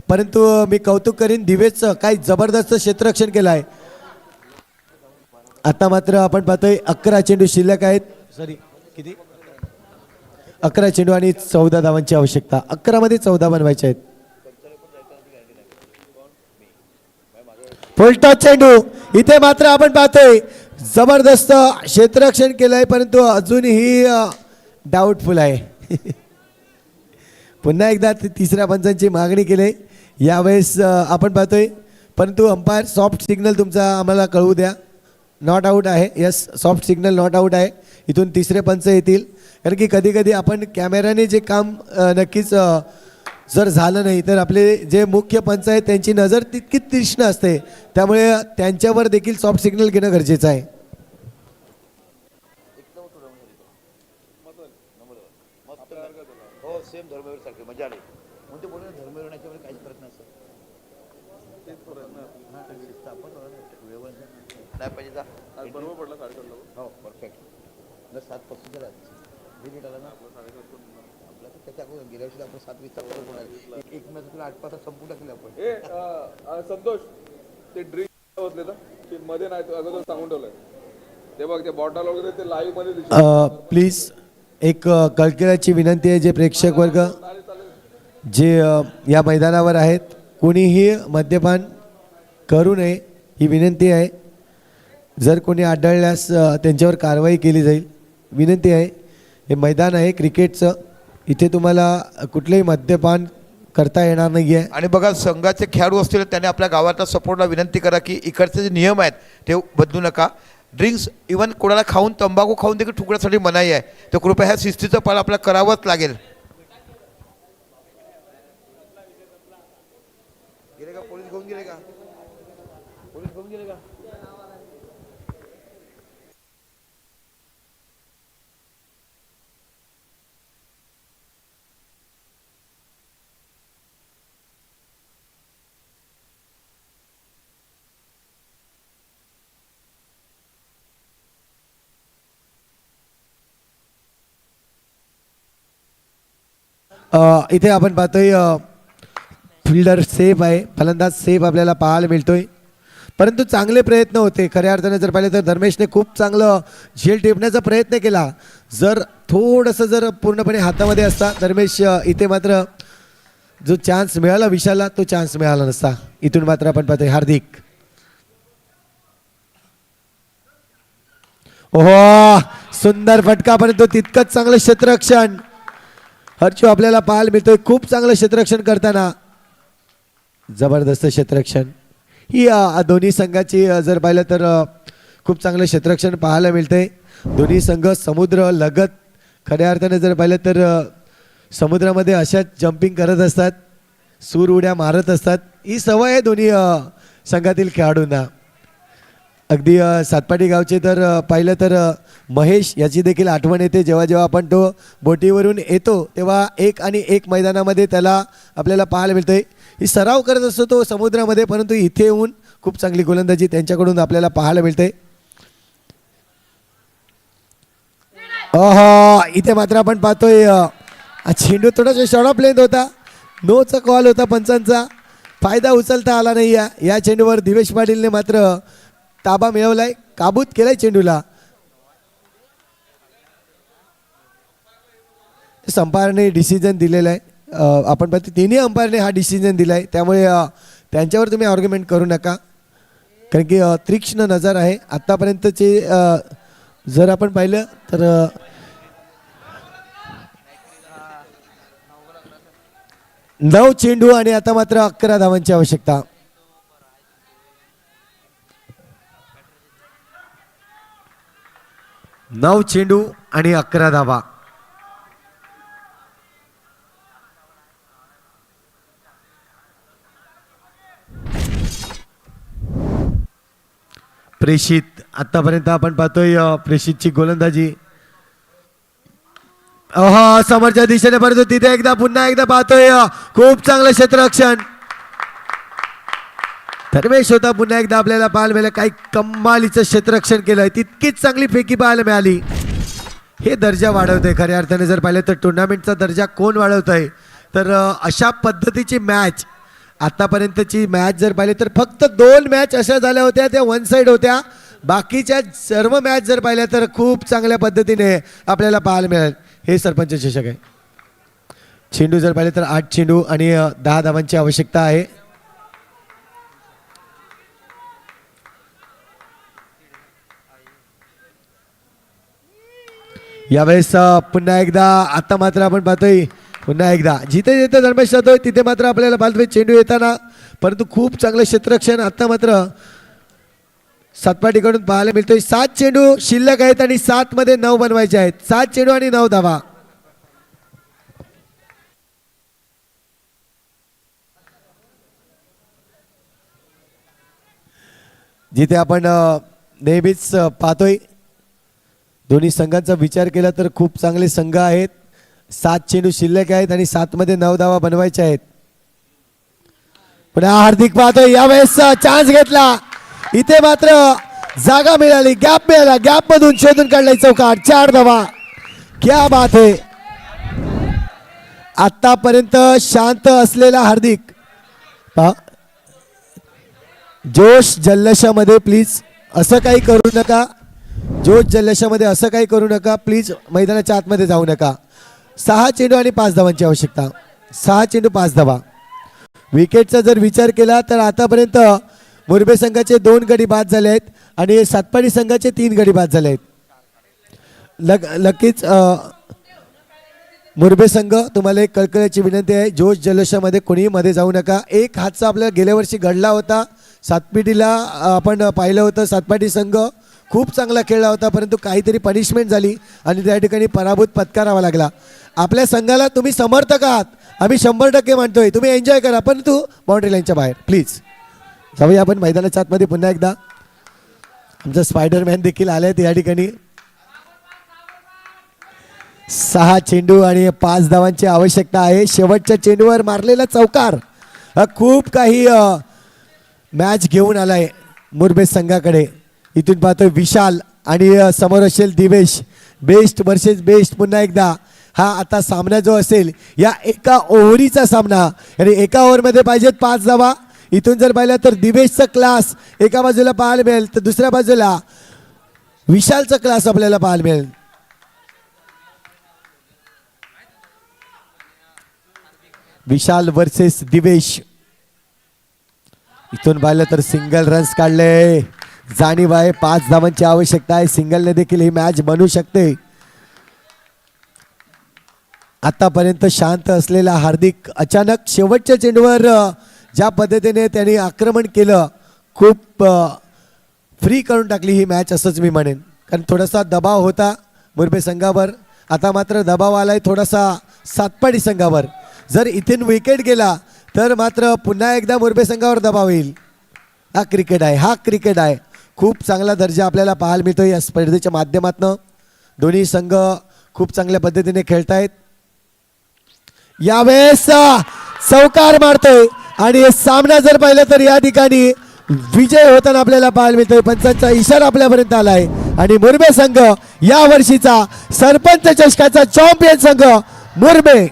परंतु मी कौतुक करीन दिवेशचं. काय जबरदस्त क्षेत्ररक्षण केलं आहे. आता मात्र आपण पाहतोय 11 चेंडू शिल्लक आहेत. सॉरी किती 11 चेंडू आणि 14 धावांची आवश्यकता. 11 मध्ये 14 बनवायचे आहेत. फुलटॉस चेंडू. इथे मात्र आपण पाहतोय जबरदस्त क्षेत्ररक्षण केलंय परंतु अजूनही डाऊटफुल आहे. पुन्हा एकदा तिसऱ्या पंचांची मागणी केली. यावेळेस आपण पाहतोय परंतु अंपायर सॉफ्ट सिग्नल तुमचा आम्हाला कळवू द्या. नॉट आऊट आहे. Yes soft signal not out आहे. इथून तिसरे पंच येतील. कारण की कधी कधी आपण कॅमेऱ्याने जे काम नक्कीच जर झालं नाही तर आपले जे मुख्य पंच आहेत त्यांची नजर तितकी तीक्ष्ण असते. त्यामुळे त्यांच्यावर देखील सॉफ्ट सिग्नल घेणं गरजेचं आहे. बरोबर पडला 7:30. हो परफेक्ट 7:05 आला ना आपला तर त्याच्या अगोदर गेल्या वर्षी आपण 7:20 एक मॅच तुला 8 तासात संपून टाकले आपण. संतोष ते ड्रिंक होतले ना की मध्ये नाही तो अगोदर सांगून ठेवलंय ते बघ ते बॉटल वगैरे ते लाईव्ह मध्ये दिसतं. प्लीज एक कळकळीची विनंती आहे, जे प्रेक्षक वर्ग जे या मैदानावर आहेत, कोणीही मद्यपान करू नये ही विनंती आहे. जर कोणी आढळल्यास त्यांच्यावर कारवाई केली जाईल. विनंती आहे. हे मैदान आहे क्रिकेटचं, इथे तुम्हाला कुठलंही मद्यपान करता येणार नाही आहे. आणि बघा संघाचे खेळाडू असतील त्याने आपल्या गावातल्या सपोर्टला विनंती करा की इकडचे जे नियम आहेत ते बदलू नका. ड्रिंक्स इवन कोणाला खाऊन तंबाखू खाऊन देखील ठुकण्यासाठी मनाई आहे, तर कृपया ह्या शिस्तीचं पालन आपल्याला करावंच लागेल. गेले का पोलीस घेऊन गेले का? पोलीस घेऊन गेले का? इथे आपण पाहतोय फिल्डर सेफ आहे, फलंदाज सेफ आपल्याला पाहायला मिळतोय. परंतु चांगले प्रयत्न होते खऱ्या अर्थाने. जर पाहिलं तर धर्मेशने खूप चांगलं झेल टिपण्याचा प्रयत्न केला. जर थोडंसं जर पूर्णपणे हातामध्ये असता धर्मेश, इथे मात्र जो चान्स मिळाला विशालला तो चान्स मिळाला नसता. इथून मात्र आपण पाहतोय हार्दिक. ओहो सुंदर फटका, परंतु तितकंच चांगलं क्षेत्ररक्षण हर्षू आपल्याला पाहायला मिळतोय. खूप चांगलं क्षेत्ररक्षण करताना, जबरदस्त क्षेत्ररक्षण. ही दोन्ही संघाची जर पाहिलं तर खूप चांगलं क्षेत्ररक्षण पाहायला मिळतंय. दोन्ही संघ समुद्र लगत खऱ्या अर्थाने जर पाहिलं तर समुद्रामध्ये अशाच जम्पिंग करत असतात, सूर उड्या मारत असतात. ही सवय आहे दोन्ही संघातील खेळाडूंना. अगदी सातपाटी गावचे तर पाहिलं तर महेश याची देखील आठवण येते. जेव्हा जेव्हा आपण तो बोटीवरून येतो तेव्हा एक आणि एक मैदानामध्ये त्याला आपल्याला पाहायला मिळतंय. ही सराव करत असतो तो समुद्रामध्ये, परंतु इथे येऊन खूप चांगली गोलंदाजी त्यांच्याकडून आपल्याला पाहायला मिळते. इथे मात्र आपण पाहतोय चेंडू थोडासा शॉर्ट ऑफ लेंथ होता, नोचा कॉल होता पंचांचा, फायदा उचलता आला नाही. या चेंडूवर दिवेश पाटीलने मात्र ताबा मिळवलाय, काबूत केलाय चेंडूला. अंपायरने डिसिजन दिलेला आहे. आपण पाहतो तिन्ही अंपायरने हा डिसिजन दिलाय, त्यामुळे त्यांच्यावर तुम्ही आर्ग्युमेंट करू नका, कारण की तीक्ष्ण नजर आहे. आत्तापर्यंतचे जर आपण पाहिलं तर 9 चेंडू आणि आता मात्र 11 धावांची आवश्यकता. नऊ चेंडू आणि 11 धावा. प्रेषित आतापर्यंत आपण पाहतोय प्रेषितची गोलंदाजी समोरच्या दिशेने, परंतु तिथे पुन्हा एकदा पाहतोय खूप चांगलं क्षेत्ररक्षण. धर्मेश होता पुन्हा एकदा आपल्याला पाहायला मिळालं. काही कमालीचं क्षेत्ररक्षण केलंय, तितकीच चांगली फेकी पाहायला मिळाली. हे दर्जा वाढवतंय खऱ्या अर्थाने. जर पाहिलं तर टुर्नामेंटचा दर्जा कोण वाढवतंय तर अशा पद्धतीची मॅच, आतापर्यंतची मॅच जर पाहिली तर फक्त 2 मॅच अशा झाल्या होत्या, त्या वन साइड होत्या. बाकीच्या सर्व मॅच जर पाहिल्या तर खूप चांगल्या पद्धतीने आपल्याला पाहायला मिळेल. हे सरपंच चषक आहे. चेंडू जर पाहिले तर 8 चेंडू आणि 10 धावांची आवश्यकता आहे. यावेळेस पुन्हा एकदा आता मात्र आपण पाहतोय पुन्हा एकदा जिथे जिथे धर्मेश जातोय तिथे मात्र आपल्याला पाहतोय चेंडू येताना, परंतु खूप चांगलं क्षेत्ररक्षण आता मात्र सातपाटीकडून पाहायला मिळतोय. 7 चेंडू शिल्लक आहेत आणि 7 मध्ये 9 बनवायचे आहेत. 7 चेंडू आणि 9 धावा. जिथे आपण नेहमीच पाहतोय दोन्ही संघांचा विचार केला तर खूप चांगले संघ आहेत. 7 चेंडू शिल्लक आहेत आणि 7 मध्ये 9 धावा बनवायच्या आहेत. पुन्हा हार्दिक पाहतोय यावेळेस चान्स घेतला. इथे मात्र जागा मिळाली, गॅप मिळाला, गॅप मधून शोधून काढलाय चौकार. 4 धावा. क्या बात है. आतापर्यंत शांत असलेला हार्दिक पहा, जोश जल्लोषामध्ये प्लीज असं काही करू नका. जोश जल्लोषामध्ये असं काही करू नका प्लीज. मैदानाच्या आतमध्ये जाऊ नका. 6 चेंडू आणि 5 धावांची आवश्यकता. 6 चेंडू 5 धावा. विकेटचा जर विचार केला तर आतापर्यंत मुरबे संघाचे 2 गडी बाद झाले आहेत आणि सातपाडी संघाचे 3 गडी बाद झाले आहेत. नक्कीच मुरबे संघ तुम्हाला एक कळकळीची विनंती आहे, जोश जल्लोषामध्ये कोणीही मध्ये जाऊ नका. एक हातचा आपल्याला गेल्या वर्षी घडला होता. सातपिटीला आपण पाहिलं होतं, सातपाटी संघ खूप चांगला खेळला होता, परंतु काहीतरी पनिशमेंट झाली आणि त्या ठिकाणी पराभूत पत्करावा लागला. आपल्या संघाला तुम्ही समर्थक आहात, आम्ही 100% मानतोय. तुम्ही एन्जॉय करा, परंतु बाउंड्री लाईनच्या बाहेर प्लीज. जाऊया आपण मैदानाच्या आतमध्ये पुन्हा एकदा. आमचा स्पायडरमॅन देखील आले या ठिकाणी. 6 चेंडू आणि 5 धावांची आवश्यकता आहे. शेवटच्या चेंडूवर मारलेला चौकार खूप काही मॅच घेऊन आलाय मुरबे संघाकडे. इथून पाहतोय विशाल आणि समोर असेल दिवेश. Best versus best. पुन्हा एकदा हा आता सामना जो असेल या एका ओव्हरीचा सामना, आणि एका ओव्हरमध्ये पाहिजेत 5 धावा. इथून जर पाहिलं तर दिवेशचा क्लास एका बाजूला पाहायला मिळेल, तर दुसऱ्या बाजूला विशालचा क्लास आपल्याला पाहायला मिळेल. विशाल वर्सेस दिवेश. इथून पाहिलं तर सिंगल रन्स काढले. जाणीव आहे 5 धावांची आवश्यकता आहे. सिंगलने देखील ही मॅच बनू शकते. आतापर्यंत शांत असलेला हार्दिक अचानक शेवटच्या चेंडूवर ज्या पद्धतीने त्यांनी आक्रमण केलं, खूप फ्री करून टाकली ही मॅच असंच मी म्हणेन. कारण थोडासा दबाव होता मुरबे संघावर, आता मात्र दबाव आलाय थोडासा सातपाडी संघावर. जर इथून विकेट गेला तर मात्र पुन्हा एकदा मुरबे संघावर दबाव येईल. हा क्रिकेट आहे, हा क्रिकेट आहे. खूप चांगला दर्जा आपल्याला पाहायला मिळतो या स्पर्धेच्या माध्यमातून. दोन्ही संघ खूप चांगल्या पद्धतीने खेळतायत. यावेळेस चौकार मारतोय आणि सामना जर पाहिलं तर या ठिकाणी विजय होताना आपल्याला पाहायला मिळतोय. पंचांचा इशारा आपल्यापर्यंत आलाय आणि मुरबे संघ या वर्षीचा सरपंच चषकाचा चॅम्पियन संघ मुरबे